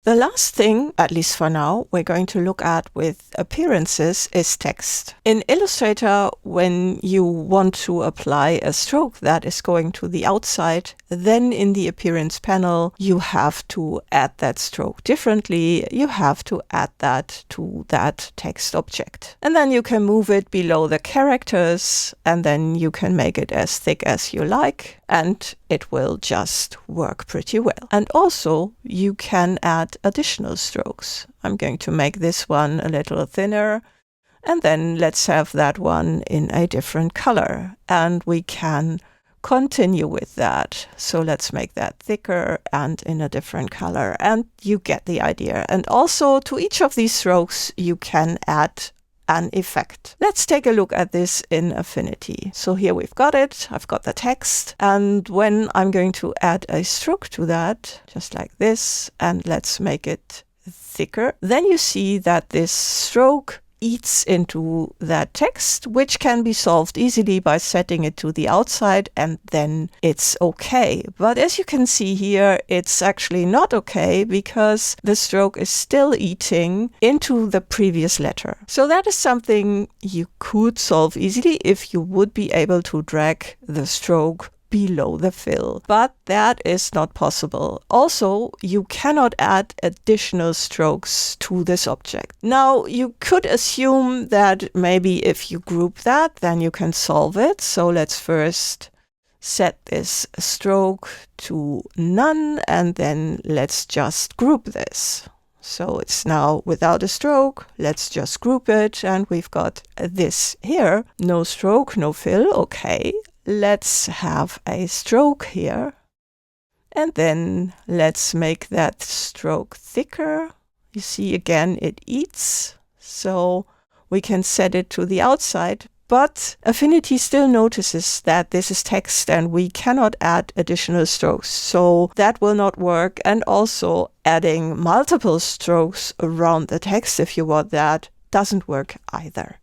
The last thing, at least for now, we're going to look at with appearances is text. In Illustrator, when you want to apply a stroke that is going to the outside, then in the appearance panel, you have to add that stroke differently. You have to add that to that text object. And then you can move it below the characters, and then you can make it as thick as you like, and it will just work pretty well. And also, you can add additional strokes. I'm going to make this one a little thinner, and then let's have that one in a different color. And we can continue with that. So let's make that thicker and in a different color, and you get the idea. And also to each of these strokes, you can add an effect. Let's take a look at this in Affinity. So here we've got it. I've got the text. And when I'm going to add a stroke to that, just like this, and let's make it thicker, then you see that this stroke eats into that text, which can be solved easily by setting it to the outside, and then it's okay. But as you can see here, it's actually not okay because the stroke is still eating into the previous letter. So that is something you could solve easily if you would be able to drag the stroke below the fill, but that is not possible. Also, you cannot add additional strokes to this object. Now, you could assume that maybe if you group that, then you can solve it. So let's first set this stroke to none, and then let's just group this. So it's now without a stroke. Let's just group it, and we've got this here. No stroke, no fill. Okay. Let's have a stroke here, and then let's make that stroke thicker. You see again it eats, so we can set it to the outside, but Affinity still notices that this is text and we cannot add additional strokes, so that will not work. And also adding multiple strokes around the text, if you want that, doesn't work either.